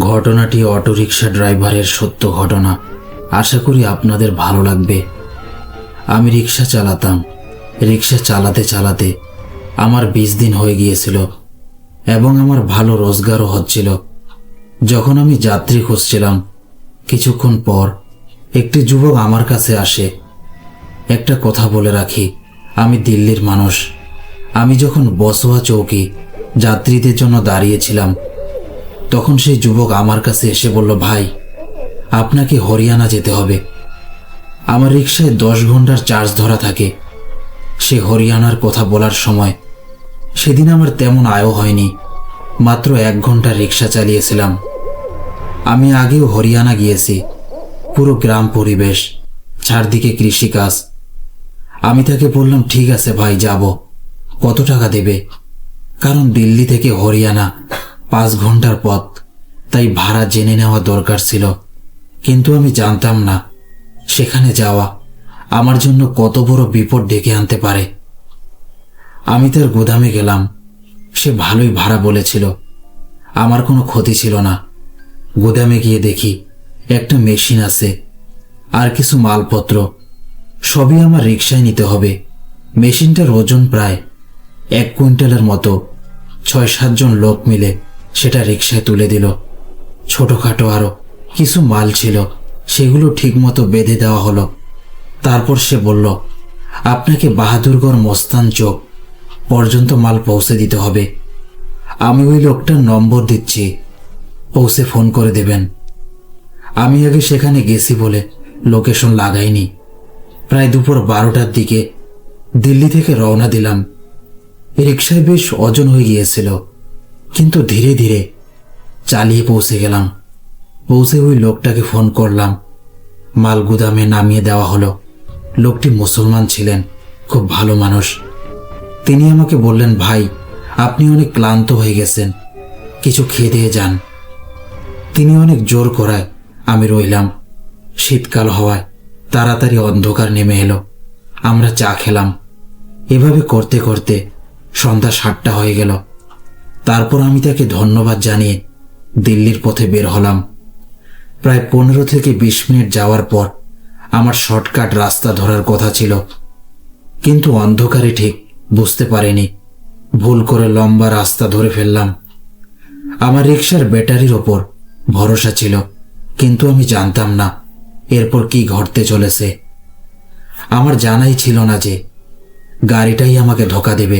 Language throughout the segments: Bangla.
ঘটনাটি অটোরিকশা ড্রাইভারের সত্য ঘটনা। আশা করি আপনাদের ভালো লাগবে। আমি রিক্সা চালাতাম। রিক্সা চালাতে চালাতে আমার 20 দিন হয়ে গিয়েছিল এবং আমার ভালো রোজগারও হচ্ছিল। যখন আমি যাত্রী খুঁজছিলাম, কিছুক্ষণ পর একটি যুবক আমার কাছে আসে। একটা কথা বলে রাখি, আমি দিল্লির মানুষ। আমি যখন বসোয়া চৌকি যাত্রীদের জন্য দাঁড়িয়েছিলাম, তখন সেই যুবক আমার কাছে এসে বলল, ভাই, আপনাকে হরিয়ানা যেতে হবে। আমার রিক্সায় 10 ঘন্টার চার্জ ধরা থাকে। সে হরিয়ানার কথা বলার সময় সেদিন আমার তেমন আয়ও হয়নি, মাত্র 1 ঘন্টা রিক্সা চালিয়েছিলাম। আমি আগেও হরিয়ানা গিয়েছি। পুরো গ্রাম পরিবেশ, চারদিকে কৃষিকাজ। আমি তাকে বললাম, ঠিক আছে ভাই, যাব। কত টাকা দেবে? কারণ দিল্লি থেকে হরিয়ানা 5 ঘন্টার পথ, তাই ভাড়া জেনে নেওয়া দরকার ছিল। কিন্তু আমি জানতাম না সেখানে যাওয়া আমার জন্য কত বড় বিপদ ডেকে আনতে পারে। আমি তার গোদামে গেলাম। সে ভালোই ভাড়া বলেছিল, আমার কোনো ক্ষতি ছিল না। গোদামে গিয়ে দেখি একটা মেশিন আছে আর কিছু মালপত্র, সবই আমার রিক্সায় নিতে হবে। মেশিনটার ওজন প্রায় 1 কুইন্টালের মতো। 6-7 জন লোক মিলে সেটা রিক্সায় তুলে দিল। ছোটখাটো আরো কিছু মাল ছিল, সেগুলো ঠিকমতো বেঁধে দেওয়া হলো। তারপর সে বলল, আপনাকে বাহাদুরগড় মস্তান চৌক পর্যন্ত মাল পৌঁছে দিতে হবে। আমি ওই লোকটার নম্বর দিচ্ছি, পৌঁছে ফোন করে দেবেন। আমি আগে সেখানে গেছি বলে লোকেশন লাগাইনি। প্রায় দুপুর 12টার দিকে দিল্লি থেকে রওনা দিলাম। রিক্সায় বেশ ওজন হয়ে গিয়েছিল, কিন্তু ধীরে ধীরে চালিয়ে পৌঁছে গেলাম। পৌঁছে ওই লোকটাকে ফোন করলাম। মাল গুদামে নামিয়ে দেওয়া হলো। লোকটি মুসলমান ছিলেন, খুব ভালো মানুষ। তিনি আমাকে বললেন, ভাই, আপনি অনেক ক্লান্ত হয়ে গেছেন, কিছু খেয়ে দিয়ে যান। তিনি অনেক জোর করায় আমি রইলাম। শীতকাল হওয়ায় তাড়াতাড়ি অন্ধকার নেমে এলো। আমরা চা খেলাম। এভাবে করতে করতে সন্ধ্যা 7টা হয়ে গেল। তারপর আমি তাকে ধন্যবাদ জানিয়ে দিল্লির পথে বের হলাম। প্রায় 15 থেকে 20 মিনিট যাওয়ার পর আমার শর্টকাট রাস্তা ধরার কথা ছিল, কিন্তু অন্ধকারে ঠিক বুঝতে পারিনি। ভুল করে লম্বা রাস্তা ধরে ফেললাম। আমার রিক্সার ব্যাটারির ওপর ভরসা ছিল, কিন্তু আমি জানতাম না এরপর কি ঘটতে চলেছে। আমার জানাই ছিল না যে গাড়িটাই আমাকে ধোঁকা দেবে।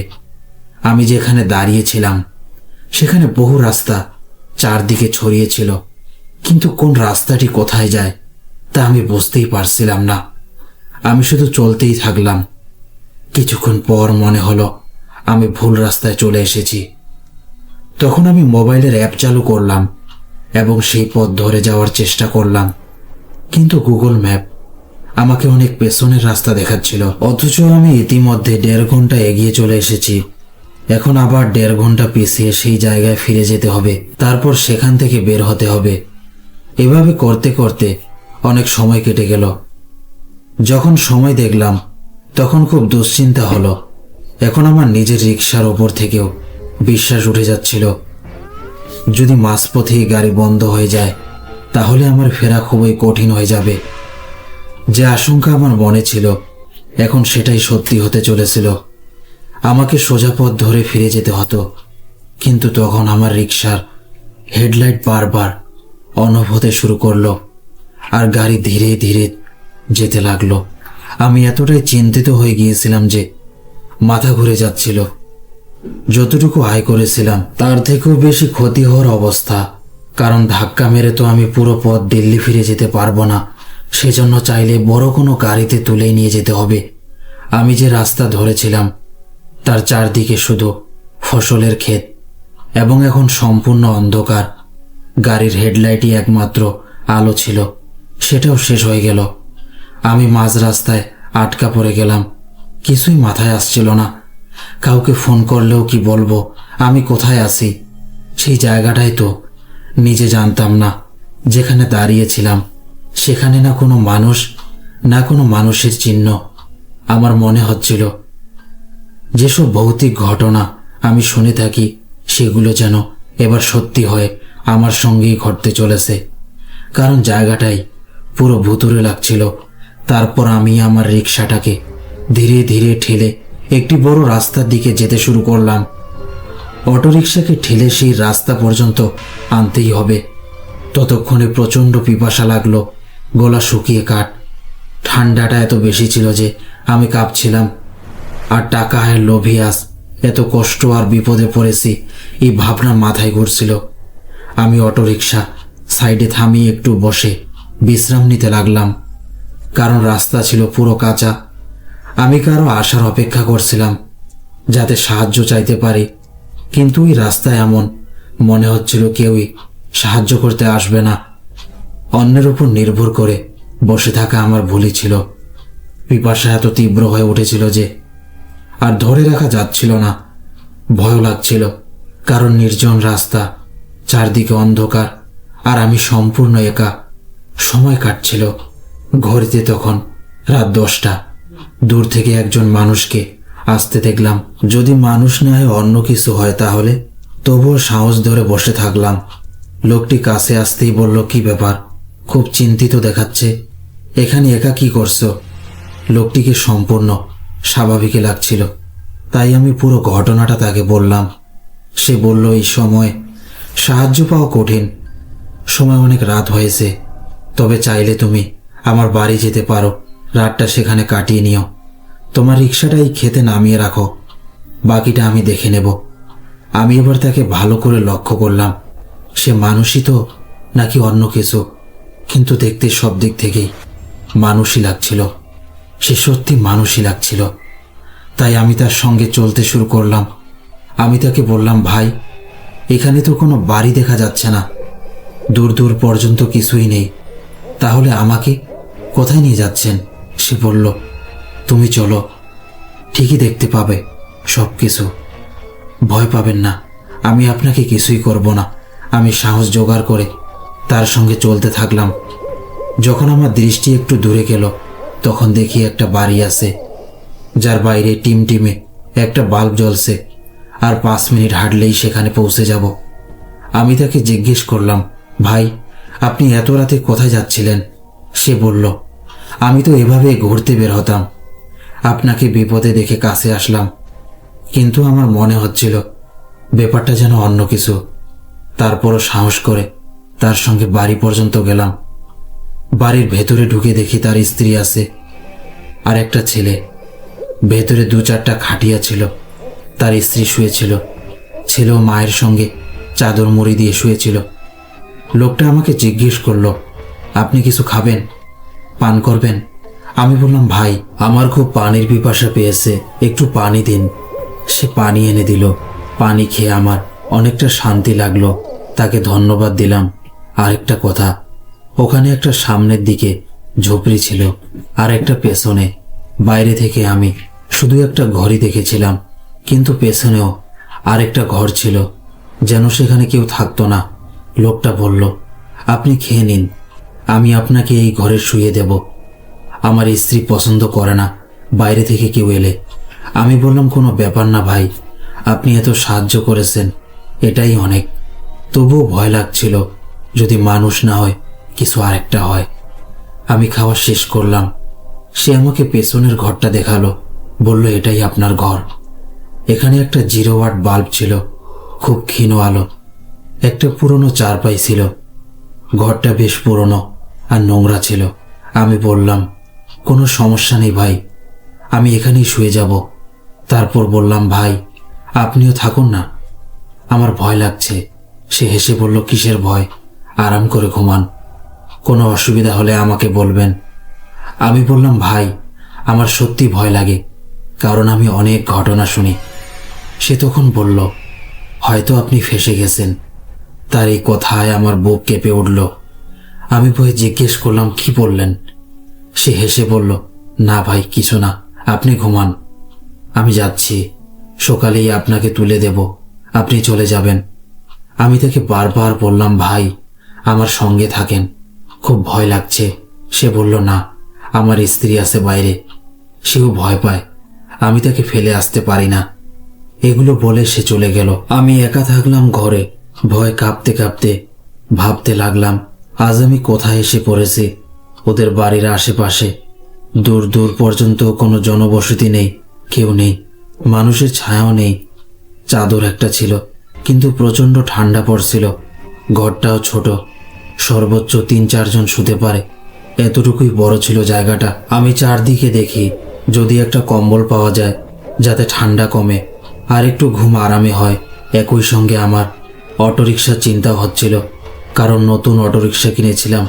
আমি যেখানে দাঁড়িয়েছিলাম সেখানে বহু রাস্তা চারদিকে ছড়িয়েছিল, কিন্তু কোন রাস্তাটি কোথায় যায় তা আমি বুঝতেই পারছিলাম না। আমি শুধু চলতেই থাকলাম। কিছুক্ষণ পর মনে হলো আমি ভুল রাস্তায় চলে এসেছি। তখন আমি মোবাইলের অ্যাপ চালু করলাম এবং সেই পথ ধরে যাওয়ার চেষ্টা করলাম, কিন্তু গুগল ম্যাপ আমাকে অনেক পেছনের রাস্তা দেখাচ্ছিল। অথচ আমি ইতিমধ্যে 1.5 ঘন্টা এগিয়ে চলে এসেছি। এখন আবার 1.5 ঘন্টা পিছিয়ে সেই জায়গায় ফিরে যেতে হবে, তারপর সেখান থেকে বের হতে হবে। এভাবে করতে করতে অনেক সময় কেটে গেল। যখন সময় দেখলাম তখন খুব দুশ্চিন্তা হলো। এখন আমার নিজের রিক্সার ওপর থেকেও বিশ্বাস উঠে যাচ্ছিল। যদি মাঝপথেই গাড়ি বন্ধ হয়ে যায় তাহলে আমার ফেরা খুবই কঠিন হয়ে যাবে। যে আশঙ্কা আমার মনে ছিল এখন সেটাই সত্যি হতে চলেছিল। আমাকে সোজা পথ ধরে ফিরে যেতে হতো, কিন্তু তখন আমার রিক্সার হেডলাইট বারবার অন অফ হতে শুরু করলো আর গাড়ি ধীরে ধীরে যেতে লাগলো। আমি এতটাই চিন্তিত হয়ে গিয়েছিলাম যে মাথা ঘুরে যাচ্ছিল। যতটুকু আয় করেছিলাম তার থেকেও বেশি ক্ষতি হওয়ার অবস্থা, কারণ ধাক্কা মেরে তো আমি পুরো পথ দিল্লি ফিরে যেতে পারবো না। সেজন্য চাইলে বড় কোনো গাড়িতে তুলে নিয়ে যেতে হবে। আমি যে রাস্তা ধরেছিলাম তার চারদিকে শুধু ফসলের ক্ষেত এবং এখন সম্পূর্ণ অন্ধকার। গাড়ির হেডলাইটই একমাত্র আলো ছিল, সেটাও শেষ হয়ে গেল। আমি মাঝ রাস্তায় আটকা পড়ে গেলাম। কিছুই মাথায় আসছিল না। কাউকে ফোন করলেও কি বলবো আমি কোথায় আছি? সেই জায়গাটাই তো নিজে জানতাম না। যেখানে দাঁড়িয়েছিলাম সেখানে না কোনো মানুষ, না কোনো মানুষের চিহ্ন। আমার মনে হচ্ছিল যেসব ভৌতিক ঘটনা আমি শুনে থাকি সেগুলো যেন এবার সত্যি হয়ে আমার সঙ্গেই ঘটতে চলেছে, কারণ জায়গাটাই পুরো ভুতুড়ে লাগছিল। তারপর আমি আমার রিকশাটাকে ধীরে ধীরে ঠেলে একটি বড় রাস্তার দিকে যেতে শুরু করলাম। অটোরিকশাকে ঠেলে সেই রাস্তা পর্যন্ত আনতেই হবে। ততক্ষণে প্রচণ্ড পিপাসা লাগলো, গলা শুকিয়ে কাঠ। ঠান্ডাটা এত বেশি ছিল যে আমি কাঁপছিলাম। আর টাকা আর লোভিয়াস, এত কষ্ট আর বিপদে পড়েছি এই ভাবনা মাথায় ঘুরছিল। আমি অটোরিকশা সাইডে থামিয়ে একটু বসে বিশ্রাম নিতে লাগলাম, কারণ রাস্তা ছিল পুরো কাঁচা। আমি কারো আসার অপেক্ষা করছিলাম যাতে সাহায্য চাইতে পারি, কিন্তু এই রাস্তায় এমন মনে হচ্ছিল কেউই সাহায্য করতে আসবে না। অন্যের উপর নির্ভর করে বসে থাকা আমার ভুলই ছিল। পিপাসা এত তীব্র হয়ে উঠেছিল যে আর ধরে রাখা যাচ্ছিল না। ভয় লাগছিল, কারণ নির্জন রাস্তা, চারদিকে অন্ধকার, আর আমি সম্পূর্ণ একা। সময় কাটছিল। ঘড়িতে তখন রাত 10টা। দূর থেকে একজন মানুষকে আসতে দেখলাম। যদি মানুষ না হয় অন্য কিছু হয় তাহলে, তবুও সাহস ধরে বসে থাকলাম। লোকটি কাছে আসতেই বলল, কি ব্যাপার? খুব চিন্তিত দেখাচ্ছে। এখানে একা কি করছো? লোকটিকে সম্পূর্ণ স্বাভাবিক লাগছিল, তাই আমি পুরো ঘটনাটা তাকে বললাম। সে বলল, এই সময় সাহায্য পাওয়া কঠিন। সময় অনেক রাত হয়েছে, তবে চাইলে তুমি আমার বাড়ি যেতে পারো, রাতটা সেখানে কাটিয়ে নিও। তোমার রিক্সাটাই খেতে নামিয়ে রাখো, বাকিটা আমি দেখে নেব। আমি এবার তাকে ভালো করে লক্ষ্য করলাম। সে মানুষই তো নাকি অন্য কিছু, কিন্তু দেখতে সব দিক থেকেই মানুষই লাগছিল। সে সত্যি মানুষই লাগছিল। তাই আমি তার সঙ্গে চলতে শুরু করলাম। আমি তাকে বললাম, ভাই, এখানে তো কোনো বাড়ি দেখা যাচ্ছে না, দূর দূর পর্যন্ত কিছুই নেই, তাহলে আমাকে কোথায় নিয়ে যাচ্ছেন? সে বলল, তুমি চলো, ঠিকই দেখতে পাবে সব কিছু, ভয় পাবেন না, আমি আপনাকে কিছুই করব না। আমি সাহস জোগাড় করে তার সঙ্গে চলতে থাকলাম। যখন আমার দৃষ্টি একটু দূরে গেল, তখন দেখি একটা বাড়ি আছে, যার বাইরে টিমটিমে একটা বাল্ব জ্বলছে, আর 5 মিনিট হাঁটলেই সেখানে পৌঁছে যাব। আমি তাকে জিজ্ঞেস করলাম, ভাই, আপনি এত রাতে কোথায় যাচ্ছিলেন? সে বলল, আমি তো এভাবে ঘুরতে বের হতাম, আপনাকে বিপদে দেখে কাছে আসলাম, কিন্তু আমার মনে হচ্ছিল ব্যাপারটা যেন অন্য কিছু। তারপরও সাহস করে তার সঙ্গে বাড়ি পর্যন্ত গেলাম। বাড়ির ভেতরে ঢুকে দেখি তার স্ত্রী আছে আর একটা ছেলে। ভেতরে 2-4টা খাটিয়া ছিল, তার স্ত্রী শুয়েছিল। ছেলেও মায়ের সঙ্গে চাদর মুড়ি দিয়ে শুয়েছিল। লোকটা আমাকে জিজ্ঞেস করলো, আপনি কিছু খাবেন, পান করবেন? আমি বললাম, ভাই, আমার খুব পানির পিপাসা পেয়েছে, একটু পানি দিন। সে পানি এনে দিল। পানি খেয়ে আমার অনেকটা শান্তি লাগলো। তাকে ধন্যবাদ দিলাম। আরেকটা কথা, ওখানে একটা সামনের দিকে ঝুপড়ি ছিল আর একটা পেছনে। বাইরে থেকে আমি শুধু একটা ঘরই দেখেছিলাম, কিন্তু পেছনেও আরেকটা ঘর ছিল, যেন সেখানে কেউ থাকতো না। লোকটা বলল, আপনি খেয়ে নিন, আমি আপনাকে এই ঘরে শুয়ে দেব। আমার স্ত্রী পছন্দ করে না বাইরে থেকে কেউ এলে। আমি বললাম, কোনো ব্যাপার না ভাই, আপনি এত সাহায্য করেছেন, এটাই অনেক। তবুও ভয় লাগছিল, যদি মানুষ না হয় কিছু আরেকটা হয়। আমি খাওয়া শেষ করলাম। সে আমাকে পেছনের ঘরটা দেখালো, বলল, এটাই আপনার ঘর। এখানে একটা 0 ওয়াট বাল্ব ছিল, খুব ক্ষীণ আলো। একটা পুরনো চারপাই ছিল। ঘরটা বেশ পুরনো আর নোংরা ছিল। আমি বললাম, কোনো সমস্যা নেই ভাই, আমি এখানেই শুয়ে যাব। তারপর বললাম, ভাই, আপনিও থাকুন না, আমার ভয় লাগছে। সে হেসে বলল, কিসের ভয়? আরাম করে ঘুমান, কোনো অসুবিধা হলে আমাকে বলবেন। আমি বললাম, ভাই, আমার সত্যি ভয় লাগে, কারণ আমি অনেক ঘটনা শুনি। সে তখন বলল, হয়তো আপনি ফেঁসে গেছেন। তার এই কথায় আমার বুক কেঁপে উঠল। আমি ভয়ে জিজ্ঞেস করলাম, কি বললেন? সে হেসে বলল, না ভাই, কিছু না, আপনি ঘুমান, আমি যাচ্ছি, সকালেই আপনাকে তুলে দেব, আপনি চলে যাবেন। আমি তাকে বারবার বললাম, ভাই, আমার সঙ্গে থাকেন, খুব ভয় লাগছে। সে বলল, না, আমার স্ত্রী আছে বাইরে, সেও ভয় পায়, আমি তাকে ফেলে আসতে পারি না। এগুলো বলে সে চলে গেল। আমি একা থাকলাম ঘরে, ভয় কাঁপতে কাঁপতে ভাবতে লাগলাম, আজ আমি কোথায় এসে পড়েছি। ওদের বাড়ির আশেপাশে দূর দূর পর্যন্ত কোনো জনবসতি নেই, কেউ নেই, মানুষের ছায়াও নেই। চাদর একটা ছিল, কিন্তু প্রচণ্ড ঠান্ডা পড়ছিল। ঘরটাও ছোট, সর্বোচ্চ 3-4 জন শুতে পারে, এতটুকুই বড় ছিল জায়গাটা। আমি চারদিকে দেখি যদি একটা কম্বল পাওয়া যায় যাতে ঠান্ডা কমে আর একটু ঘুম আরামে হয়। একই সঙ্গে আমার অটোরিকশার চিন্তাও হচ্ছিল, কারণ নতুন অটোরিকশা কিনেছিলাম।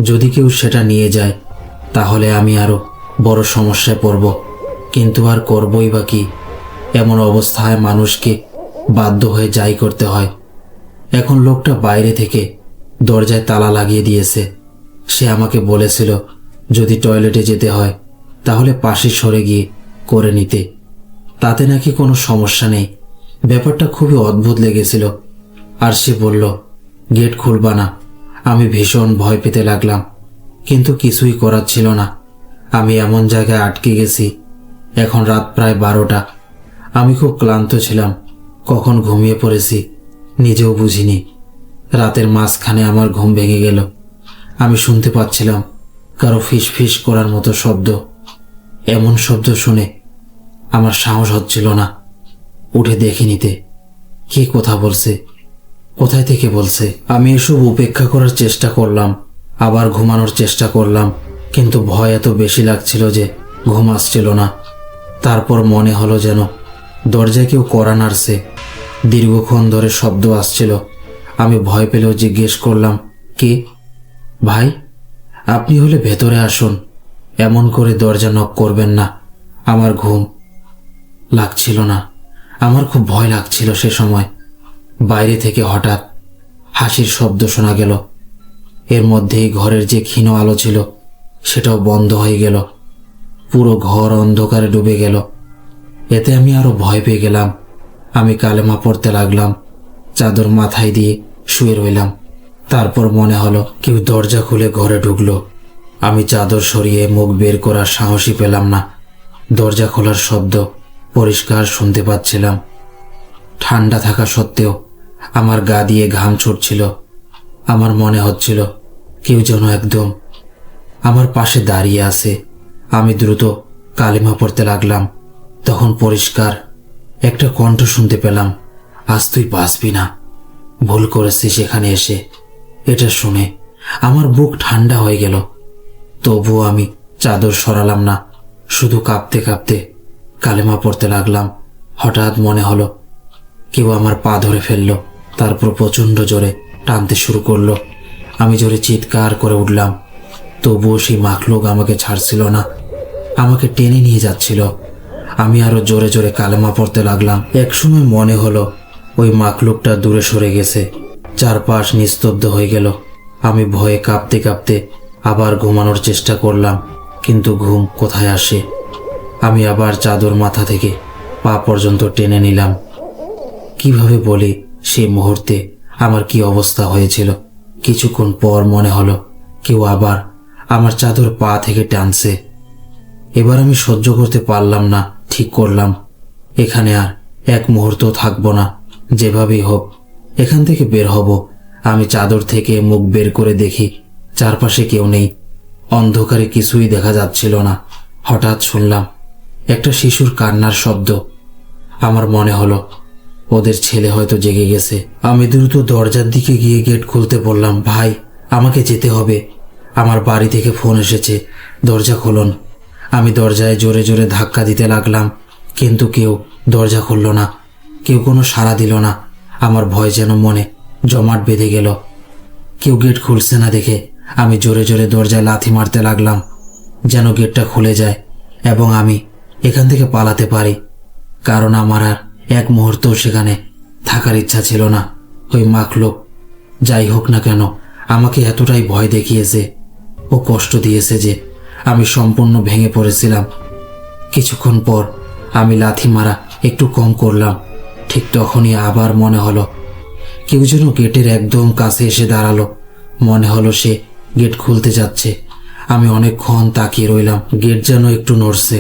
যদি কেউ সেটা নিয়ে যায় তাহলে আমি আরও বড় সমস্যায় পড়ব। কিন্তু আর করবই বা কি? এমন অবস্থায় মানুষকে বাধ্য হয়ে যাই করতে হয়। এখন লোকটা বাইরে থেকে দরজায় তালা লাগিয়ে দিয়েছে। সে আমাকে বলেছিল যদি টয়লেটে যেতে হয় তাহলে পাশে সরে গিয়ে করে নিতে, তাতে নাকি কোনো সমস্যা নেই। ব্যাপারটা খুবই অদ্ভুত লেগেছিল। আর সে বলল গেট খুলবা না। আমি ভীষণ ভয় পেতে লাগলাম, কিন্তু কিছুই করার ছিল না। আমি এমন জায়গায় আটকে গেছি। এখন রাত প্রায় 12টা। আমি খুব ক্লান্ত ছিলাম, কখন ঘুমিয়ে পড়েছি নিজেও বুঝিনি। রাতের মাঝখানে আমার ঘুম ভেঙে গেল। আমি শুনতে পাচ্ছিলাম কারো ফিস ফিস করার মতো শব্দ। এমন শব্দ শুনে আমার সাহস হচ্ছিল না উঠে দেখে নিতে কে কথা বলছে, কোথায় থেকে বলছে। আমি এসব উপেক্ষা করার চেষ্টা করলাম, আবার ঘুমানোর চেষ্টা করলাম, কিন্তু ভয় এত বেশি লাগছিল যে ঘুম আসছিল না। তারপর মনে হলো যেন দরজায় কেউ কড়া নাড়ছে। দীর্ঘক্ষণ ধরে শব্দ আসছিল। আমি ভয় পেলেও জিজ্ঞেস করলাম, কে? ভাই, আপনি হলে ভেতরে আসুন, এমন করে দরজা নক করবেন না। আমার ঘুম লাগছিল না, আমার খুব ভয় লাগছিল। সে সময় বাইরে থেকে হঠাৎ হাসির শব্দ শোনা গেল। এর মধ্যেই ঘরের যে ক্ষীণ আলো ছিল সেটাও বন্ধ হয়ে গেল। পুরো ঘর অন্ধকারে ডুবে গেল। এতে আমি আরো ভয় পেয়ে গেলাম। আমি কালেমা পড়তে লাগলাম, চাদর মাথায় দিয়ে শুয়ে রইলাম। তারপর মনে হলো কেউ দরজা খুলে ঘরে ঢুকলো। আমি চাদর সরিয়ে মুখ বের করার সাহসই পেলাম না। দরজা খোলার শব্দ পরিষ্কার শুনতে পাচ্ছিলাম। ঠান্ডা থাকা সত্ত্বেও আমার গা দিয়ে ঘাম ছুটছিল। আমার মনে হচ্ছিল কেউ যেন একদম আমার পাশে দাঁড়িয়ে আছে। আমি দ্রুত কালিমা পড়তে লাগলাম। তখন পরিষ্কার একটা কণ্ঠ শুনতে পেলাম, আজ তুই বাঁচবি না, ভুল করেছিস সেখানে এসে। এটা শুনে আমার বুক ঠান্ডা হয়ে গেল। তবুও আমি চাদর সরালাম না, শুধু কাঁপতে কাঁপতে কালেমা পড়তে লাগলাম। হঠাৎ মনে হলো কেউ আমার পা ধরে ফেললো, তারপর প্রচণ্ড জোরে টানতে শুরু করলো। আমি জোরে চিৎকার করে উঠলাম, তবুও সেই মাখলুক আমাকে ছাড়ছিল না, আমাকে টেনে নিয়ে যাচ্ছিল। আমি আরো জোরে জোরে কালেমা পড়তে লাগলাম। একসময় মনে হলো ওই মাখলুকটা দূরে সরে গেছে। চারপাশ নিস্তব্ধ হয়ে গেল। আমি ভয়ে কাঁপতে কাঁপতে আবার ঘুমানোর চেষ্টা করলাম, কিন্তু ঘুম কোথায় আসে। আমি আবার চাদর মাথা থেকে পা পর্যন্ত টেনে নিলাম। কিভাবে বলি সেই মুহূর্তে আমার কি অবস্থা হয়েছিল। কিছুক্ষণ পর মনে হলো কেউ আবার আমার চাদর পা থেকে টানছে। এবার আমি সহ্য করতে পারলাম না। ঠিক করলাম এখানে আর এক মুহূর্ত থাকবো না, যেভাবেই হোক এখান থেকে বের হব। আমি চাদর থেকে মুখ বের করে দেখি চারপাশে কেউ নেই। অন্ধকারে কিছুই দেখা যাচ্ছিল না। হঠাৎ শুনলাম একটা শিশুর কান্নার শব্দ। আমার মনে হলো ওদের ছেলে হয়তো জেগে গেছে। আমি দ্রুত দরজার দিকে গিয়ে গেট খুলতে বললাম, ভাই আমাকে যেতে হবে, আমার বাড়ি থেকে ফোন এসেছে, দরজা খুলুন। আমি দরজায় জোরে জোরে ধাক্কা দিতে লাগলাম, কিন্তু কেউ দরজা খুলল না, কেউ কোনো সাড়া দিল না। আমার ভয় যেন মনে জমাট বেঁধে গেল। কেউ গেট খুলছে না দেখে আমি জোরে জোরে দরজায় লাথি মারতে লাগলাম, যেন গেটটা খুলে যায় এবং আমি এখান থেকে পালাতে পারি। কারণ আমার আর এক মুহূর্তও সেখানে থাকার ইচ্ছা ছিল না। ওই মাখলুক যাই হোক না কেন আমাকে এতটাই ভয় দেখিয়েছে ও কষ্ট দিয়েছে যে আমি সম্পূর্ণ ভেঙে পড়েছিলাম। কিছুক্ষণ পর আমি লাথি মারা একটু কম করলাম। ঠিক তখনই আবার মনে হলো কেউ যেন গেটের একদম কাছে এসে দাঁড়ালো। মনে হলো সে গেট খুলতে যাচ্ছে। আমি অনেকক্ষণ তাকিয়ে রইলাম, গেট যেন একটু নড়ছে।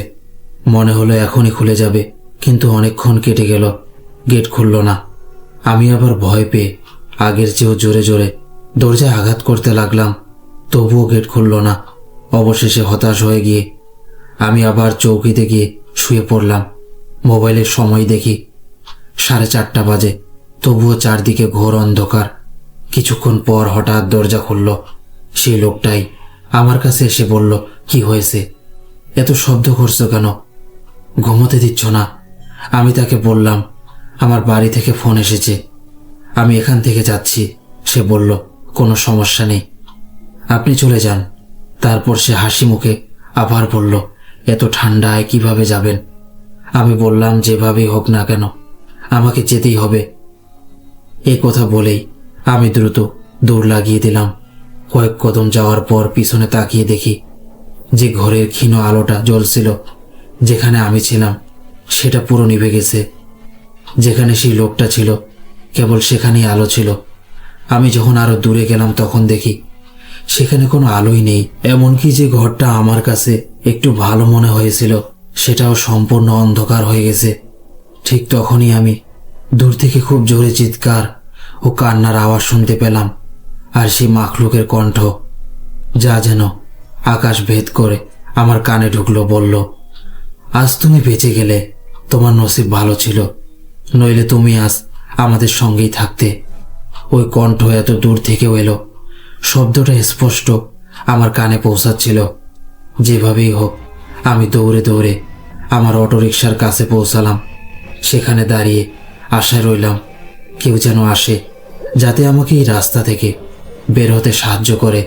মনে হলো এখনই খুলে যাবে, কিন্তু অনেকক্ষণ কেটে গেল, গেট খুলল না। আমি আবার ভয় পেয়ে আগের চেয়েও জোরে জোরে দরজায় আঘাত করতে লাগলাম, তবুও গেট খুলল না। অবশেষে হতাশ হয়ে গিয়ে আমি আবার চৌকিতে গিয়ে শুয়ে পড়লাম। মোবাইলের সময় দেখি 4:30 বাজে, তবুও চারদিকে ঘোর অন্ধকার। কিছুক্ষণ পর হঠাৎ দরজা খুলল। সেই লোকটাই আমার কাছে এসে বলল, কি হয়েছে, এত শব্দ করছো কেন, ঘুমোতে দিচ্ছ না? আমি তাকে বললাম, আমার বাড়ি থেকে ফোন এসেছে, আমি এখান থেকে যাচ্ছি। সে বলল, কোনো সমস্যা নেই, আপনি চলে যান। তারপর সে হাসি মুখে আবার বলল, এত ঠান্ডায় কিভাবে যাবেন? আমি বললাম, যেভাবেই হোক না কেন আমাকে যেতেই হবে। এই কথা বলেই আমি দ্রুত দৌড় লাগিয়ে দিলাম। কয়েক কদম যাওয়ার পর পিছনে তাকিয়ে দেখি যে ঘরের ক্ষীণ আলোটা জ্বলছিল যেখানে আমি ছিলাম সেটা পুরো নিভে গেছে। যেখানে সেই লোকটা ছিল কেবল সেখানেই আলো ছিল। আমি যখন আরো দূরে গেলাম তখন দেখি সেখানে কোনো আলোই নেই। এমনকি যে ঘরটা আমার কাছে একটু ভালো মনে হয়েছিল সেটাও সম্পূর্ণ অন্ধকার হয়ে গেছে। ঠিক তখনই আমি দূর থেকে খুব জোরে চিৎকার ও কান্নার আওয়াজ শুনতে পেলাম, আর সেই মাখলুকের কণ্ঠ যা যেন আকাশ ভেদ করে আমার কানে ঢুকলো, বলল, আজ তুমি বেঁচে গেলে, তোমার নসিব ভালো ছিল, নইলে তুমি আজ আমাদের সঙ্গেই থাকতে। ওই কণ্ঠ এত দূর থেকেও এলো, শব্দটা স্পষ্ট আমার কানে পৌঁছাচ্ছিল। যেভাবেই হোক আমি দৌড়ে দৌড়ে আমার অটোরিকশার কাছে পৌঁছালাম। সেখানে দাঁড়িয়ে আশায় রইলাম কেউ যেন আসে, যাতে আমাকে এই রাস্তা থেকে বের হতে সাহায্য করে,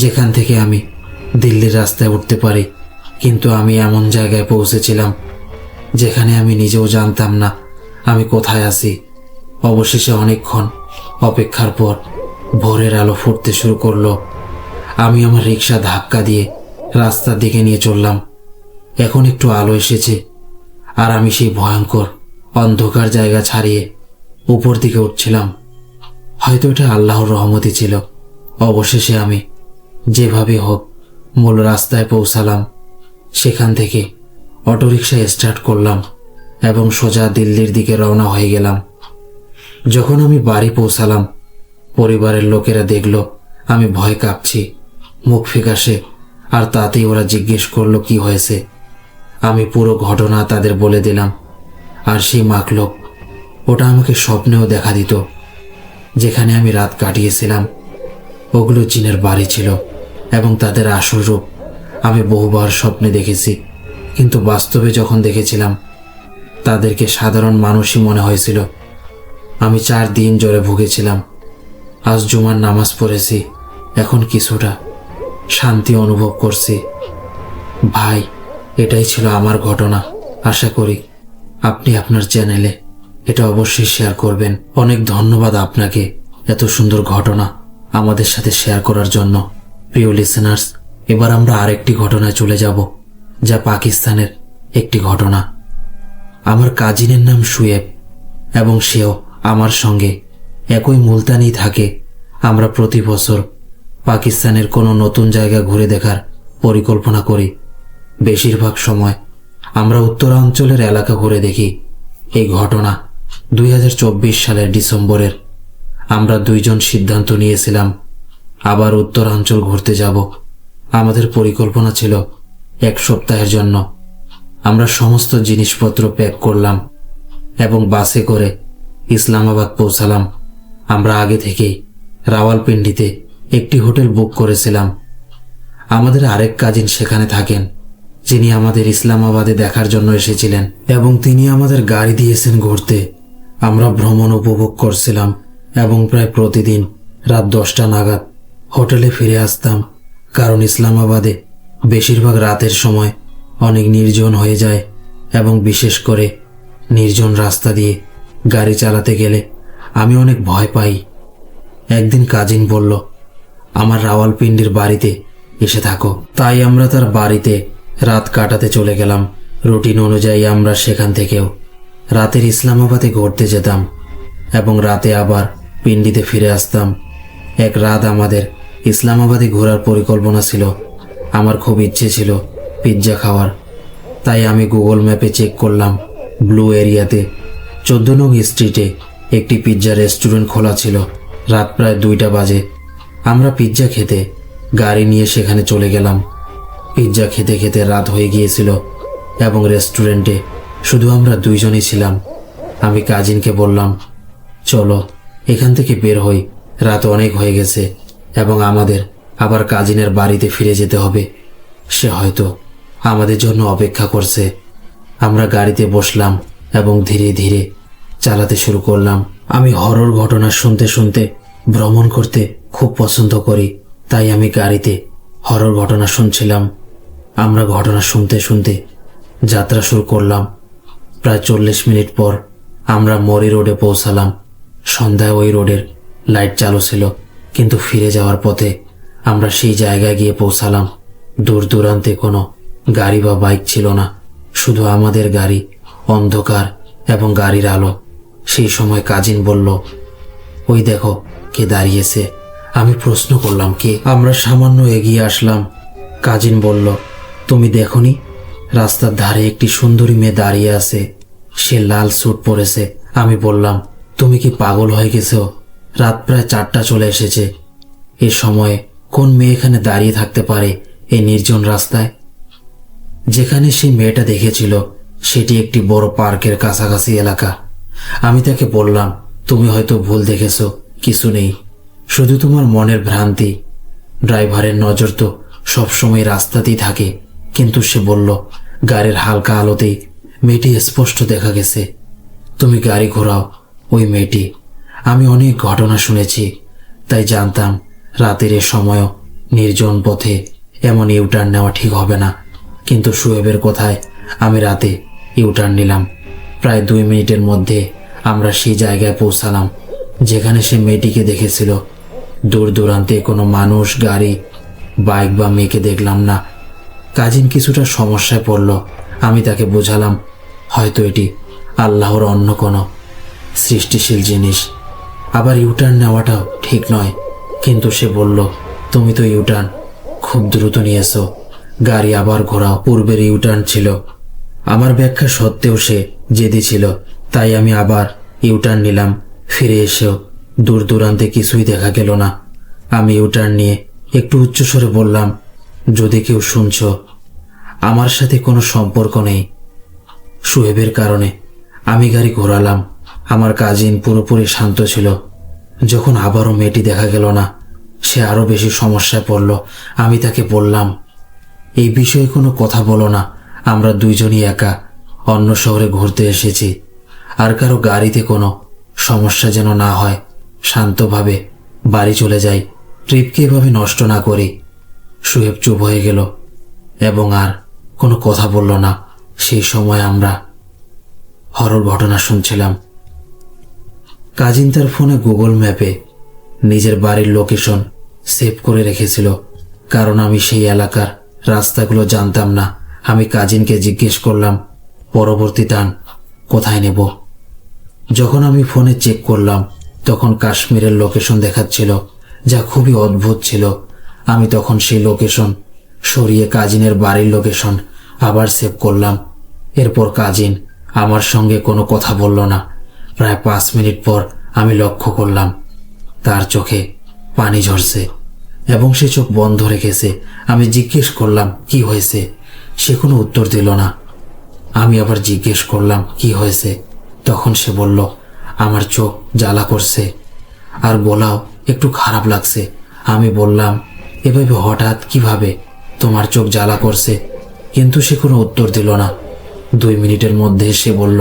যেখান থেকে আমি দিল্লির রাস্তায় উঠতে পারি। কিন্তু আমি এমন জায়গায় পৌঁছেছিলাম যেখানে আমি নিজেও জানতাম না আমি কোথায় আছি। অবশেষে অনেকক্ষণ অপেক্ষার পর ভোরের আলো ফুটতে শুরু করলো। আমি আমার রিক্সা ধাক্কা দিয়ে রাস্তার দিকে নিয়ে চললাম। এখন একটু আলো এসেছে, আর আমি সেই ভয়ঙ্কর অন্ধকার জায়গা ছাড়িয়ে উপর দিকে উঠছিলাম। হয়তো এটা আল্লাহর রহমতি ছিল। অবশেষে আমি যেভাবে হোক মূল রাস্তায় পৌঁছালাম। সেখান থেকে অটোরিকশা স্টার্ট করলাম এবং সোজা দিল্লির দিকে রওনা হয়ে গেলাম। যখন আমি বাড়ি পৌঁছালাম, পরিবারের লোকেরা দেখল আমি ভয় কাঁপছি, মুখ ফ্যাকাশে, আর তাতেই ওরা জিজ্ঞেস করলো কি হয়েছে। আমি পুরো ঘটনা তাদের বলে দিলাম। আর সেই মাখলুক, ওটা আমাকে স্বপ্নেও দেখা দিত যেখানে আমি রাত কাটিয়েছিলাম। ওগুলো জিনের বাড়ি ছিল এবং তাদের আসল রূপ আমি বহুবার স্বপ্নে দেখেছি, কিন্তু বাস্তবে যখন দেখেছিলাম তাদেরকে সাধারণ মানুষই মনে হয়েছিল। আমি 4 দিন জ্বরে ভুগেছিলাম। আজ জুমার নামাজ পড়েছি, এখন কিছুটা শান্তি অনুভব করছি। ভাই, এটাই ছিল আমার ঘটনা। আশা করি আপনি আপনার চ্যানেলে এটা অবশ্যই শেয়ার করবেন। অনেক ধন্যবাদ আপনাকে এত সুন্দর ঘটনা আমাদের সাথে শেয়ার করার জন্য। প্রিয় লিসেনার্স, এবার আমরা আরেকটি ঘটনায় চলে যাব, যা পাকিস্তানের একটি ঘটনা। আমার কাজিনের নাম শুয়েব এবং সেও আমার সঙ্গে একই মুলতানি থাকে। আমরা প্রতি বছর পাকিস্তানের কোনো নতুন জায়গা ঘুরে দেখার পরিকল্পনা করি। বেশিরভাগ সময় আমরা উত্তরাঞ্চলের এলাকা ঘুরে দেখি। এই ঘটনা 2024 সালের ডিসেম্বরের। আমরা 2 জন সিদ্ধান্ত নিয়েছিলাম আবার উত্তরাঞ্চল ঘুরতে যাব। আমাদের পরিকল্পনা ছিল 1 সপ্তাহের জন্য। আমরা সমস্ত জিনিসপত্র প্যাক করলাম এবং বাসে করে ইসলামাবাদ পৌঁছালাম। আমরা আগে থেকেই রাওয়ালপিন্ডিতে একটি হোটেল বুক করেছিলাম। আমাদের আরেক কাজিন সেখানে থাকেন, যিনি আমাদের ইসলামাবাদে দেখার জন্য এসেছিলেন এবং তিনি আমাদের গাড়ি দিয়েছেন ঘুরতে। আমরা ভ্রমণ উপভোগ করছিলাম এবং প্রায় প্রতিদিন রাত 10টা নাগাদ হোটেলে ফিরে আসতাম, কারণ ইসলামাবাদে বেশিরভাগ রাতের সময় অনেক নির্জন হয়ে যায় এবং বিশেষ করে নির্জন রাস্তা দিয়ে গাড়ি চালাতে গেলে আমি অনেক ভয় পাই। একদিন কাজিন বলল, আমার রাওয়ালপিন্ডির বাড়িতে এসে থাকো। তাই আমরা তার বাড়িতে রাত কাটাতে চলে গেলাম। রুটিন অনুযায়ী আমরা সেখান থেকেও রাতের ইসলামাবাদে ঘুরতে যেতাম এবং রাতে আবার পিন্ডিতে ফিরে আসতাম। এক রাত আমাদের ইসলামাবাদে ঘোরার পরিকল্পনা ছিল। আমার খুব ইচ্ছে ছিল পিৎজা খাওয়ার, তাই আমি গুগল ম্যাপে চেক করলাম। ব্লু এরিয়াতে 14 নং স্ট্রিটে একটি পিৎজা রেস্টুরেন্ট খোলা ছিল। রাত প্রায় 2টা বাজে। আমরা পিৎজা খেতে গাড়ি নিয়ে সেখানে চলে গেলাম। পিৎজা খেতে খেতে রাত হয়ে গিয়েছিল এবং রেস্টুরেন্টে শুধু আমরা দুইজনই ছিলাম। আমি কাজিনকে বললাম, চলো এখান থেকে বের হই, রাত অনেক হয়ে গেছে এবং আমাদের আবার কাজিনের বাড়িতে ফিরে যেতে হবে। সে হয়তো আমাদের জন্য অপেক্ষা করছে। আমরা গাড়িতে বসলাম এবং ধীরে ধীরে চালাতে শুরু করলাম। আমি হরর ঘটনা শুনতে শুনতে ভ্রমণ করতে খুব পছন্দ করি, তাই আমি গাড়িতে হরর ঘটনা শুনছিলাম। আমরা ঘটনা শুনতে শুনতে যাত্রা শুরু করলাম। প্রায় 40 মিনিট পর আমরা মরি রোডে পৌঁছালাম। সন্ধ্যায় ওই রোডের লাইট চালু ছিল, কিন্তু ফিরে যাওয়ার পথে আমরা সেই জায়গায় গিয়ে পৌঁছালাম। দূর দূরান্তে কোনো গাড়ি বা বাইক ছিল না, শুধু আমাদের গাড়ি, অন্ধকার এবং গাড়ির আলো। সেই সময় কাজিন বলল, ওই দেখো কে দাঁড়িয়েছে। আমি প্রশ্ন করলাম, কে? আমরা সামান্য এগিয়ে আসলাম। কাজিন বলল, তুমি দেখোনি? রাস্তার ধারে একটি সুন্দরী মেয়ে দাঁড়িয়ে আছে, সে লাল স্যুট পরেছে। আমি বললাম, তুমি কি পাগল হয়ে গেছো? রাত প্রায় 4টা চলে এসেছে। এ সময়ে কোন মেয়ে এখানে দাঁড়িয়ে থাকতে পারে এই নির্জন রাস্তায়? যেখানে সেই মেয়েটা দেখেছিল সেটি একটি বড় পার্কের কাছাকাছি এলাকা। আমি তাকে বললাম, তুমি হয়তো ভুল দেখেছো, কিছু নেই, শুধু তোমার মনের ভ্রান্তি। ড্রাইভারের নজর তো সবসময় রাস্তাতেই থাকে। কিন্তু সে বলল, গাড়ির হালকা আলোতেই মেয়েটি স্পষ্ট দেখা গেছে। তুমি গাড়ি ঘোরাও, ওই মেয়েটি। আমি অনেক ঘটনা শুনেছি, তাই জানতাম রাতের এ সময়ও নির্জন পথে এমন ইউটার্ন নেওয়া ঠিক হবে না। কিন্তু শোয়েবের কথায় আমি রাতে ইউটার্ন নিলাম। প্রায় 2 মিনিটের মধ্যে আমরা সেই জায়গায় পৌঁছালাম যেখানে সে মেয়েটিকে দেখেছিল। দূর দূরান্তে কোনো মানুষ, গাড়ি, বাইক বা মেয়েকে দেখলাম না। কাজিন কিছুটা সমস্যায় পড়ল। আমি তাকে বোঝালাম, হয়তো এটি আল্লাহর অন্য কোনো সৃষ্টিশীল জিনিস। আবার ইউটার্ন নেওয়াটাও ঠিক নয়। কিন্তু সে বলল, তুমি তো ইউটার্ন খুব দ্রুত নিয়েছো, গাড়ি আবার ঘোরাও। পূর্বের ইউটার্ন ছিল। আমার ব্যাখ্যা সত্ত্বেও সে জেদি ছিল, তাই আমি আবার ইউটার্ন নিলাম। ফিরে এসেও দূর দূরান্তে কিছুই দেখা গেল না। আমি ইউটার্ন নিয়ে একটু উচ্চস্বরে বললাম, যদি কেউ শুনছো, আমার সাথে কোনো সম্পর্ক নেই। শোয়েবের কারণে আমি গাড়ি ঘোরালাম। আমার কাজিন পুরোপুরি শান্ত ছিল। যখন আবারও মেয়েটি দেখা গেল না, সে আরো বেশি সমস্যায় পড়ল। আমি তাকে বললাম, এই বিষয়ে কোনো কথা বলো না, আমরা দুইজনই একা অন্য শহরে ঘুরতে এসেছি, আর কারো গাড়িতে কোনো সমস্যা যেন না হয়। শান্তভাবে বাড়ি চলে যাই, ট্রিপকে এভাবে নষ্ট না করি। শোয়েব চুপ হয়ে গেল এবং আর কোনো কথা বলল না। সেই সময় আমরা হরর ঘটনা শুনছিলাম। কাজিন তার ফোনে গুগল ম্যাপে নিজের বাড়ির লোকেশন সেভ করে রেখেছিল, কারণ আমি সেই এলাকার রাস্তাগুলো জানতাম না। আমি কাজিনকে জিজ্ঞেস করলাম, পরবর্তী টার্ন কোথায় নেব? যখন আমি ফোনে চেক করলাম তখন কাশ্মীরের লোকেশন দেখাচ্ছিল, যা খুবই অদ্ভুত ছিল। আমি তখন সেই লোকেশন সরিয়ে কাজিনের বাড়ির লোকেশন আবার সেভ করলাম। এরপর কাজিন আমার সঙ্গে কোনো কথা বলল না। প্রায় 5 মিনিট পর আমি লক্ষ্য করলাম তার চোখে পানি ঝরছে এবং সে চোখ বন্ধ রেখেছে। আমি জিজ্ঞেস করলাম, কি হয়েছে? সে কোনো উত্তর দিল না। আমি আবার জিজ্ঞেস করলাম, কি হয়েছে? তখন সে বলল, আমার চোখ জ্বালা করছে আর গলাও একটু খারাপ লাগছে। আমি বললাম, এভাবে হঠাৎ কিভাবে তোমার চোখ জ্বালা করছে? কিন্তু সে কোনো উত্তর দিল না। 2 মিনিটের মধ্যে সে বলল,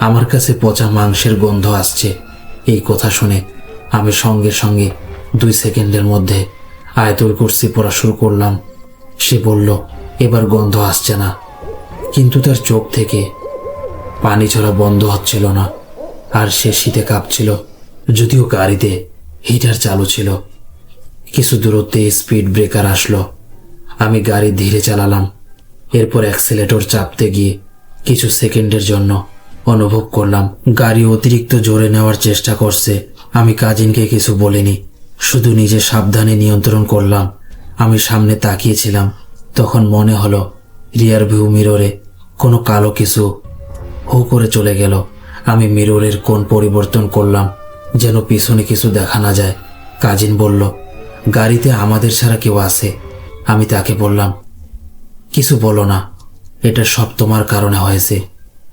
আমার কাছে পচা মাংসের গন্ধ আসছে। এই কথা শুনে আমি সঙ্গে সঙ্গে 2 সেকেন্ডের মধ্যে আয়াতুল কুরসি পড়া শুরু করলাম। সে বলল, এবার গন্ধ আসছে না, কিন্তু তার চোখ থেকে পানি ঝরা বন্ধ হচ্ছিল না। আর সে শীতে কাঁপছিল, যদিও গাড়িতে হিটার চালু ছিল। কিছু দূরত্বে স্পিড ব্রেকার আসলো। আমি গাড়ি ধীরে চালালাম। এরপর অ্যাক্সিলেটর চাপতে গিয়ে কিছু সেকেন্ডের জন্য অনুভব করলাম গাড়ি অতিরিক্ত জোরে নেওয়ার চেষ্টা করছে। আমি কাজিনকে কিছু বলিনি, শুধু নিজে সাবধানে নিয়ন্ত্রণ করলাম। আমি সামনে তাকিয়েছিলাম, তখন মনে হলো রিয়ার ভিউ মিররে কোনো কালো কিছু হু করে চলে গেল। আমি মিররের কোণ পরিবর্তন করলাম যেন পিছনে কিছু দেখা না যায়। কাজিন বলল, গাড়িতে আমাদের ছাড়া কেউ আছে? আমি তাকে বললাম, কিছু বলো না, এটা সব তোমার কারণে হয়েছে।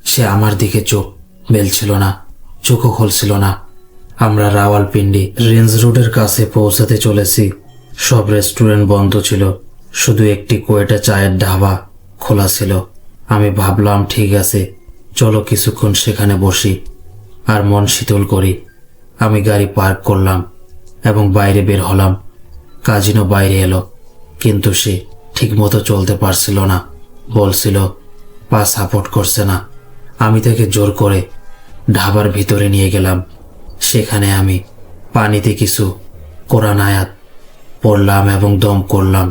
সে আমার দিকে চোখ মেলছিল না, চোখও খুলছিল না। আমরা রাওয়ালপিন্ডি রেঞ্জ রোডের কাছে পৌঁছাতে চলেছি। সব রেস্টুরেন্ট বন্ধ ছিল, শুধু একটি কোয়েটা চায়ের ঢাবা খোলা ছিল। আমি ভাবলাম, ঠিক আছে, চলো কিছুক্ষণ সেখানে বসি আর মন শীতল করি। আমি গাড়ি পার্ক করলাম এবং বাইরে বের হলাম। কাজিনও বাইরে এলো, কিন্তু সে ঠিকমতো চলতে পারছিল না, বলছিল পা সাপোর্ট করছে না। আমি তাকে জোর করে ঢাবার ভিতরে নিয়ে গেলাম। সেখানে আমি পানিতে কিছু কোরআন আয়াত পড়লাম এবং দম করলাম।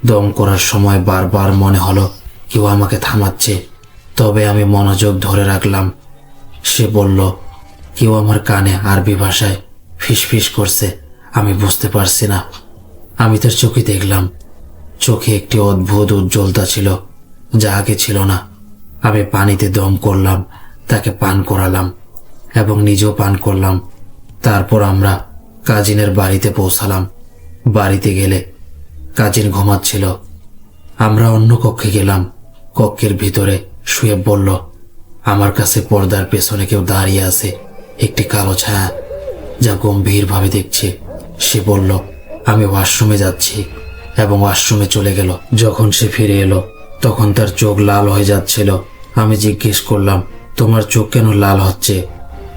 দম করার সময় বারবার মনে হলো কেউ আমাকে থামাচ্ছে, তবে আমি মনোযোগ ধরে রাখলাম। সে বলল, কেউ আমার কানে আরবি ভাষায় ফিসফিস করছে, আমি বুঝতে পারছি না। আমি তার চোখে দেখলাম, চোখে একটি অদ্ভুত উজ্জ্বলতা ছিল, যা আগে ছিল না। আমি পানিতে দম করলাম, তাকে পান করালাম এবং নিজেও পান করলাম। তারপর আমরা কাজিনের বাড়িতে পৌঁছালাম। বাড়িতে গেলে কাজিন ঘুমাচ্ছিল। আমরা অন্য কক্ষে গেলাম। কক্ষের ভিতরে শুয়ে বলল, আমার কাছে পর্দার পেছনে কেউ দাঁড়িয়ে আছে, একটি কালো ছায়া, যা গম্ভীরভাবে দেখছে। সে বলল, আমি ওয়াশরুমে যাচ্ছি, এবং ওয়াশরুমে চলে গেল। যখন সে ফিরে এলো তখন তার চোখ লাল হয়ে যাচ্ছিল। আমি জিজ্ঞেস করলাম, তোমার চোখ কেন লাল হচ্ছে?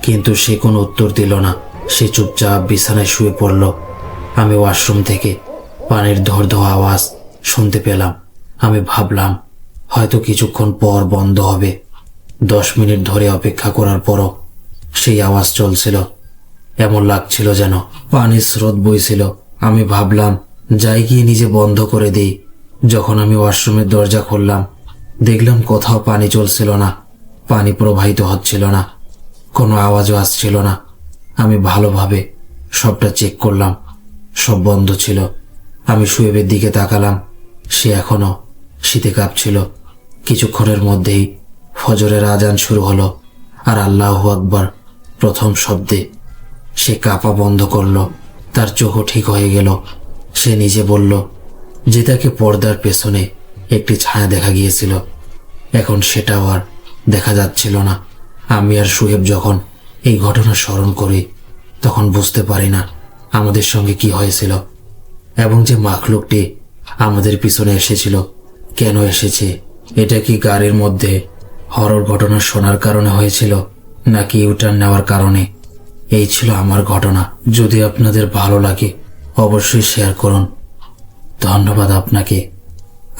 কিন্তু সে কোনো উত্তর দিল না। সে চুপচাপ বিছানায় শুয়ে পড়ল। আমি ওয়াশরুম থেকে পানির ধড়ধড় আওয়াজ শুনতে পেলাম। আমি ভাবলাম হয়তো কিছুক্ষণ পর বন্ধ হবে। 10 মিনিট ধরে অপেক্ষা করার পরও সেই আওয়াজ চলছিল। এমন লাগছিল যেন পানির স্রোত বইছিল। আমি ভাবলাম যাই গিয়ে নিজে বন্ধ করে দিই। যখন আমি ওয়াশরুমের দরজা খুললাম, দেখলাম কোথাও পানি চলছিল না, পানি প্রবাহিত হচ্ছিল না, কোনো আওয়াজও আসছিল না। আমি ভালোভাবে সবটা চেক করলাম, সব বন্ধ ছিল। আমি শুয়েবের দিকে তাকালাম, সে এখনো শীতে কাঁপছিল। কিছুক্ষণের মধ্যেই ফজরের আজান শুরু হলো, আর আল্লাহু আকবার প্রথম শব্দে সে কাঁপা বন্ধ করলো। তার চোখও ঠিক হয়ে গেল। সে নিজে বলল যে তাকে পর্দার পেছনে একটি ছায়া দেখা গিয়েছিল, এখন সেটাও আর দেখা যাচ্ছিল না। আমি আর সুহেব যখন এই ঘটনা স্মরণ করি, তখন বুঝতে পারি না আমাদের সঙ্গে কি হয়েছিল, এবং যে মাখলুকটি আমাদের পিছনে এসেছিল কেন এসেছে। এটা কি গাড়ির মধ্যে হরর ঘটনা শোনার কারণে হয়েছিল, নাকি ইউটার্ন নেওয়ার কারণে? এই ছিল আমার ঘটনা। যদি আপনাদের ভালো লাগে অবশ্যই শেয়ার করুন। ধন্যবাদ আপনাকে,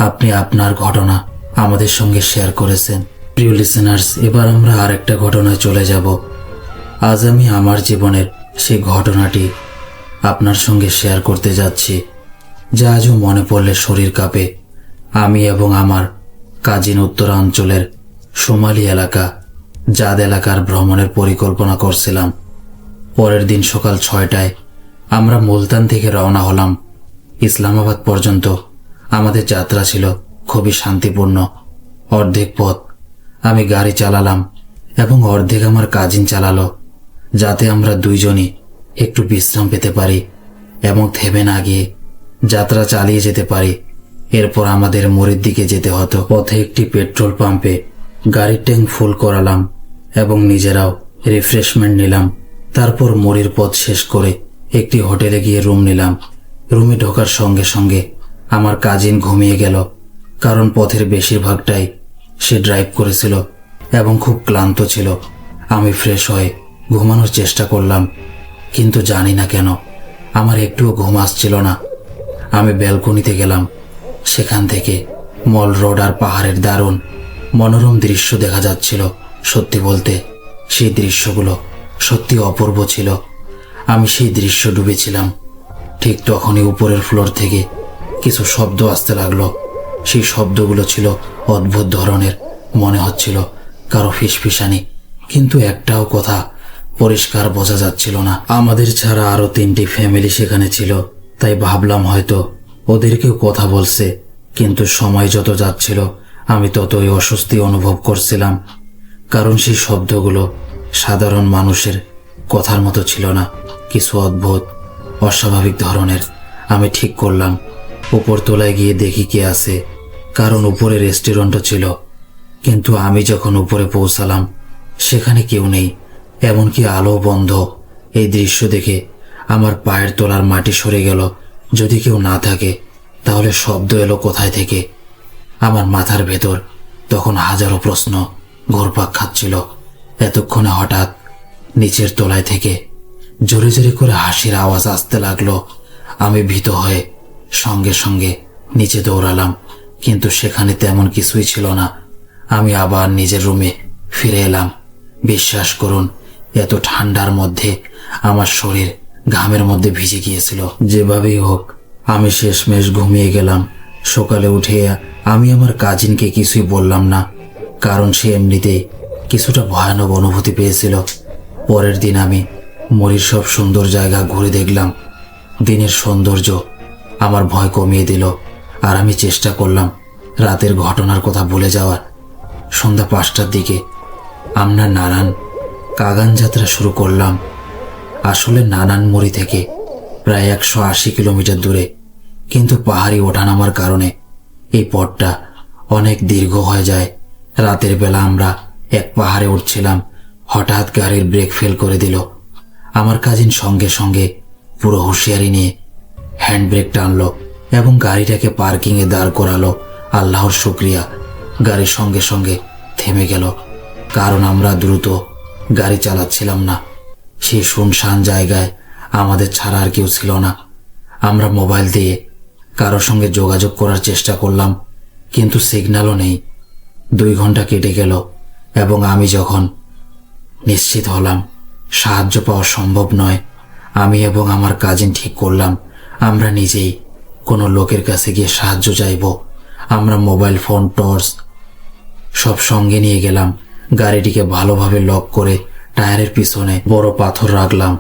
আপনি আপনার ঘটনা আমাদের সঙ্গে শেয়ার করেছেন। প্রিয় লিসেনার্স, এবার আমরা আরেকটা ঘটনায় চলে যাব। আজ আমি আমার জীবনের সেই ঘটনাটি আপনার সঙ্গে শেয়ার করতে যাচ্ছি, যা আজও মনে পড়লে শরীর কাঁপে। আমি এবং আমার কাজিন উত্তরাঞ্চলের সোমালি এলাকা জাদ এলাকার ভ্রমণের পরিকল্পনা করছিলাম। পরের দিন সকাল 6টায় আমরা মুলতান থেকে রওনা হলাম। ইসলামাবাদ পর্যন্ত আমাদের যাত্রা ছিল খুবই শান্তিপূর্ণ। অর্ধেক পথ আমি গাড়ি চালালাম এবং অর্ধেক আমার কাজিন চালালো, যাতে আমরা দুইজনই একটু বিশ্রাম পেতে পারি এবং থেমে না গিয়ে যাত্রা চালিয়ে যেতে পারি। এরপর আমাদের মোড়ের দিকে যেতে হতো। পথে একটি পেট্রোল পাম্পে গাড়ির ট্যাঙ্ক ফুল করালাম এবং নিজেরাও রিফ্রেশমেন্ট নিলাম। তারপর মোড়ের পথ শেষ করে একটি হোটেলে গিয়ে রুম নিলাম। রুমে ঢোকার সঙ্গে সঙ্গে আমার কাজিন ঘুমিয়ে গেল, কারণ পথের বেশিরভাগটাই সে ড্রাইভ করেছিল এবং খুব ক্লান্ত ছিল। আমি ফ্রেশ হয়ে ঘুমানোর চেষ্টা করলাম, কিন্তু জানি না কেন আমার একটুও ঘুম আসছিল না। আমি ব্যালকনিতে গেলাম। সেখান থেকে মল রোড আর পাহাড়ের দারুণ মনোরম দৃশ্য দেখা যাচ্ছিল। সত্যি বলতে সেই দৃশ্যগুলো সত্যি অপূর্ব ছিল। আমি সেই দৃশ্য ডুবেছিলাম। ঠিক তখনই উপরের ফ্লোর থেকে কিছু শব্দ আসতে লাগলো। সেই শব্দগুলো ছিল অদ্ভুত ধরনের, মনে হচ্ছিল কারো ফিসফিসানি, কিন্তু একটাও কথা পরিষ্কার বোঝা যাচ্ছিল না। আমাদের ছাড়া আরো 3টি ফ্যামিলি সেখানে ছিল, তাই ভাবলাম হয়তো ওদেরকেও কথা বলছে। কিন্তু সময় যত যাচ্ছিল আমি ততই অস্বস্তি অনুভব করছিলাম, কারণ সেই শব্দগুলো সাধারণ মানুষের কথার মতো ছিল না, কিছু অদ্ভুত অস্বাভাবিক ধরনের। আমি ঠিক করলাম উপর তলায় গিয়ে দেখি কে আছে, কারণ উপরে রেস্টুরেন্টও ছিল। কিন্তু আমি যখন উপরে পৌঁছালাম সেখানে কেউ নেই, এমনকি আলো বন্ধ। এই দৃশ্য দেখে আমার পায়ের তলার মাটি সরে গেল। যদি কেউ না থাকে তাহলে শব্দ এলো কোথায় থেকে? আমার মাথার ভেতর তখন হাজারো প্রশ্ন ঘুরপাক খাচ্ছিল। এতক্ষণে হঠাৎ নিচের তলায় থেকে জোরে জোরে করে হাসির আওয়াজ আসতে লাগলো। আমি ভীত হয়ে সঙ্গে সঙ্গে নিচে দৌড়ালাম, কিন্তু সেখানে তেমন কিছুই ছিল না। আমি আবার নিজের রুমে ফিরে এলাম। বিশ্বাস করুন, এত ঠান্ডার মধ্যে আমার শরীর ঘামের মধ্যে ভিজে গিয়েছিল। যেভাবেই হোক আমি শেষমেশ ঘুমিয়ে গেলাম। সকালে উঠে আমি আমার কাজিনকে কিছুই বললাম না, কারণ সে এমনিতেই কিছুটা ভয়ানক অনুভূতি পেয়েছিল। পরের দিন আমি মরির সব সুন্দর জায়গা ঘুরে দেখলাম। দিনের সৌন্দর্য আমার ভয় কমিয়ে দিল, আর আমি চেষ্টা করলাম রাতের ঘটনার কথা ভুলে যাওয়ার। সন্ধ্যা 5টার দিকে আমরা নানান কাগান যাত্রা শুরু করলাম। আসলে নানান মরি থেকে প্রায় 180 কিলোমিটার দূরে, কিন্তু পাহাড়ি ওঠানামার কারণে এই পথটা অনেক দীর্ঘ হয়ে যায়। রাতের বেলা আমরা এক পাহাড়ে উঠছিলাম, হঠাৎ গাড়ির ব্রেক ফেল করে দিল। আমার কাজিন সঙ্গে সঙ্গে পুরো হুঁশিয়ারি নিয়ে হ্যান্ড ব্রেক টানলো এবং গাড়িটাকে পার্কিংয়ে দাঁড় করালো। আল্লাহর শুকরিয়া, গাড়ির সঙ্গে সঙ্গে থেমে গেল, কারণ আমরা দ্রুত গাড়ি চালাচ্ছিলাম না। সেই শুনশান জায়গায় আমাদের ছাড়া আর কেউ ছিল না। আমরা মোবাইল দিয়ে কারোর সঙ্গে যোগাযোগ করার চেষ্টা করলাম, কিন্তু সিগন্যালও নেই। 2 ঘন্টা কেটে গেল এবং আমি যখন নিশ্চিত হলাম সাহায্য পাওয়া সম্ভব নয়, আমি এবং আমার কাজিন ঠিক করলাম আমরা নিজেই কোনো লোকের কাছে গিয়ে সাহায্য চাইব। আমরা মোবাইল ফোন, টর্চ সব সঙ্গে নিয়ে গেলাম। গাড়িটিকে ভালোভাবে লক করে টায়ারের পিছনে বড় পাথর রাখলাম,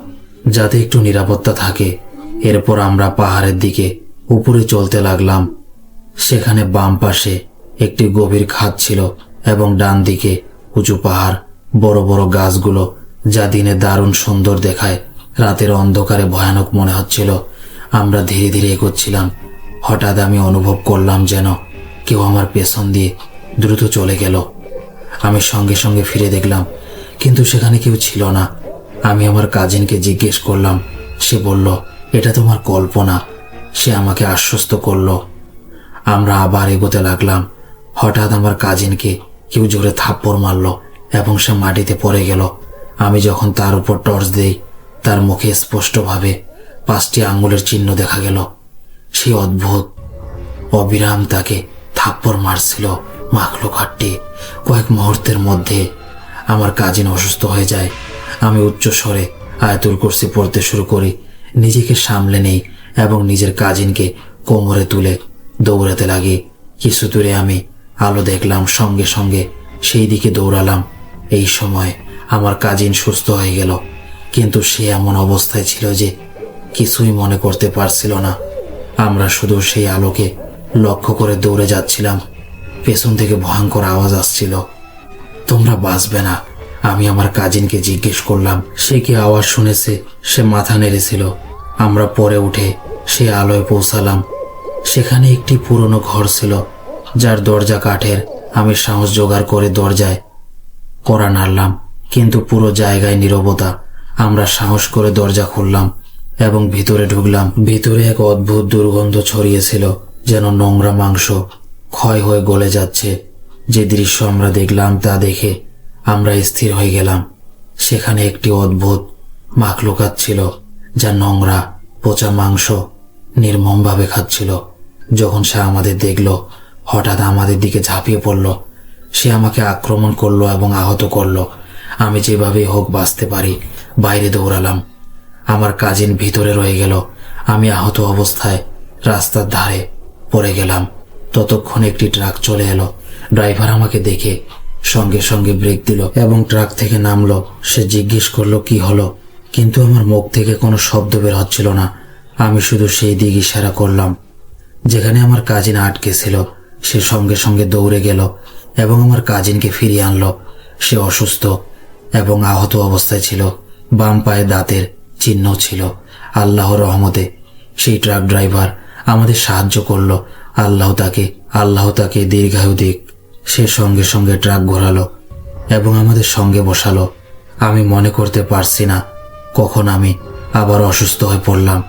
যাতে একটু নিরাপত্তা থাকে। এরপর আমরা পাহাড়ের দিকে উপরে চলতে লাগলাম। সেখানে বাম পাশে একটি গভীর খাদ ছিল এবং ডান দিকে উঁচু পাহাড়, বড় বড় গাছগুলো, যা দিনে দারুণ সুন্দর দেখায়, রাতের অন্ধকারে ভয়ানক মনে হচ্ছিল। আমরা ধীরে ধীরে এগোচ্ছিলাম। হঠাৎ আমি অনুভব করলাম যেন কেউ আমার পেছন দিয়ে দ্রুত চলে গেল। আমি সঙ্গে সঙ্গে ফিরে দেখলাম, কিন্তু সেখানে কেউ ছিল না। আমি আমার কাজিনকে জিজ্ঞেস করলাম, সে বলল এটা তোমার কল্পনা। সে আমাকে আশ্বস্ত করলো। আমরা আবার এগোতে লাগলাম। হঠাৎ আমার কাজিনকে কেউ জোরে থাপ্পড় মারল এবং সে মাটিতে পড়ে গেল। আমি যখন তার উপর টর্চ দেই, তার মুখে স্পষ্টভাবে 5টি আঙ্গুলের চিহ্ন দেখা গেল। সেই অদ্ভুত অবিরাম তাকে থাপ্পড় মারছিল মাখলুকাটটি। কয়েক মুহূর্তের মধ্যে আমার কাজিন অসুস্থ হয়ে যায়। আমি উচ্চ স্বরে আয়াতুল কুরসি পড়তে শুরু করি, নিজেকে সামলে নেই এবং নিজের কাজিনকে কোমরে তুলে দৌড়াতে লাগি। কিছু দূরে আমি আলো দেখলাম, সঙ্গে সঙ্গে সেই দিকে দৌড়ালাম। এই সময় আমার কাজিন সুস্থ হয়ে গেল, কিন্তু সে এমন অবস্থায় ছিল যে কিছুই মনে করতে পারছিল না। আমরা শুধু সেই আলোকে লক্ষ্য করে দৌড়ে যাচ্ছিলাম। পেছন থেকে ভয়ঙ্কর আওয়াজ আসছিল, তোমরা বাঁচবে না। আমি আমার কাজিনকে জিজ্ঞেস করলাম সে কি আওয়াজ শুনেছে। সে মাথা নেড়েছিল। আমরা পরে উঠে সে আলোয় পৌঁছালাম। সেখানে একটি পুরনো ঘর ছিল, যার দরজা কাঠের। আমি সাহস জোগাড় করে দরজায় কড়া নাড়লাম, কিন্তু পুরো জায়গায় নীরবতা। আমরা সাহস করে দরজা খুললাম এবং ভিতরে ঢুকলাম। ভিতরে এক অদ্ভুত দুর্গন্ধ ছড়িয়েছিল, যেন নোংরা মাংস ক্ষয় হয়ে গলে যাচ্ছে। যে দৃশ্য আমরা দেখলাম তা দেখে আমরা স্থির হয়ে গেলাম। সেখানে একটি অদ্ভুত মাখলুকাত ছিল, যা নোংরা পচা মাংস নির্মমভাবে খাচ্ছিল। যখন সে আমাদের দেখল, হঠাৎ আমাদের দিকে ঝাঁপিয়ে পড়ল। সে আমাকে আক্রমণ করলো এবং আহত করলো। আমি যেভাবেই হোক বাঁচতে পারি বাইরে দৌড়ালাম। আমার কাজিন ভিতরে রয়ে গেল। আমি আহত অবস্থায় রাস্তার ধারে পড়ে গেলাম। ততক্ষণ একটি ট্রাক চলে এলো। ড্রাইভার আমাকে দেখে সঙ্গে সঙ্গে ব্রেক দিল এবং ট্রাক থেকে নামলো। সে জিজ্ঞেস করলো কি হলো, কিন্তু আমার মুখ থেকে কোনো শব্দ বের হচ্ছিল না। আমি শুধু সেই দিক ইশারা করলাম যেখানে আমার কাজিন আটকে ছিল। সে সঙ্গে সঙ্গে দৌড়ে গেল এবং আমার কাজিনকে ফিরিয়ে আনলো। সে অসুস্থ এবং আহত অবস্থায় ছিল। বাম পায়ে দাঁতের চিহ্ন ছিল। আল্লাহর রহমতে সেই ট্রাক ড্রাইভার আমাদের সাহায্য করলো। আল্লাহ তাকে দীর্ঘায়ু দিক। সে সঙ্গে সঙ্গে ট্রাক ঘোরালো এবং আমাদের সঙ্গে বসালো। আমি মনে করতে পারছি না কখন আমি আবার অসুস্থ হয়ে পড়লাম।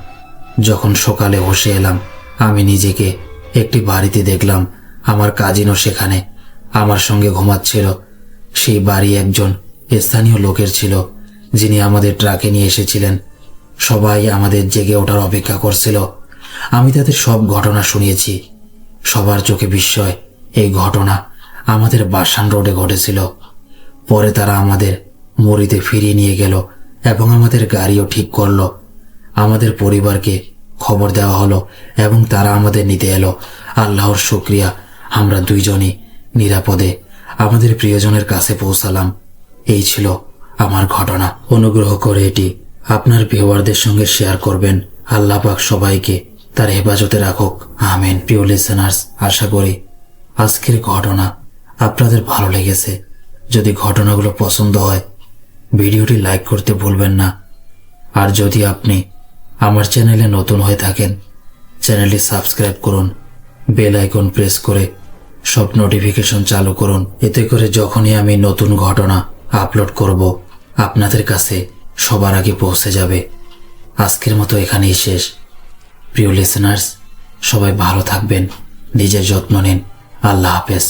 যখন সকালে বসে এলাম, আমি নিজেকে একটি বাড়িতে দেখলাম। আমার কাজিনও সেখানে আমার সঙ্গে ঘুমাচ্ছিল। সেই বাড়ি একজন স্থানীয় লোকের ছিল, যিনি আমাদের ট্রাকে নিয়ে এসেছিলেন। সবাই আমাদের জেগে ওঠার অপেক্ষা করছিল। আমি তাদের সব ঘটনা শুনিয়েছি। সবার চোখে বিস্ময়। এই ঘটনা আমাদের বাসান রোডে ঘটেছিল। পরে তারা আমাদের মরিতে ফিরিয়ে নিয়ে গেল এবং আমাদের গাড়িও ঠিক করলো। আমাদের পরিবারকে খবর দেওয়া হলো এবং তারা আমাদের নিতে এলো। আল্লাহর শুকরিয়া, আমরা দুইজনই নিরাপদে আমাদের প্রিয়জনের কাছে পৌঁছালাম। এই ছিল আমার ঘটনা। অনুগ্রহ করে এটি আপনার ভিউয়ারদের সঙ্গে শেয়ার করবেন। আল্লাহ পাক সবাইকে তার হেফাজতে রাখুক, আমিন। প্রিয় লিসেনার্স, আশা করি আজকের ঘটনা আপনাদের ভালো লেগেছে। যদি ঘটনাগুলো পছন্দ হয়, ভিডিওটি লাইক করতে ভুলবেন না। আর যদি আপনি আমার চ্যানেলে নতুন হয়ে থাকেন, চ্যানেলটি সাবস্ক্রাইব করুন, বেল আইকন প্রেস করে সব নোটিফিকেশন চালু করুন। এতে করে যখনই আমি নতুন ঘটনা আপলোড করব, আপনাদের কাছে সবার আগে পৌঁছে যাবে। আজকের মতো এখানেই শেষ। প্রিয় লিসেনার্স, সবাই ভালো থাকবেন, নিজের যত্ন নিন। আল্লাহ হাফেজ।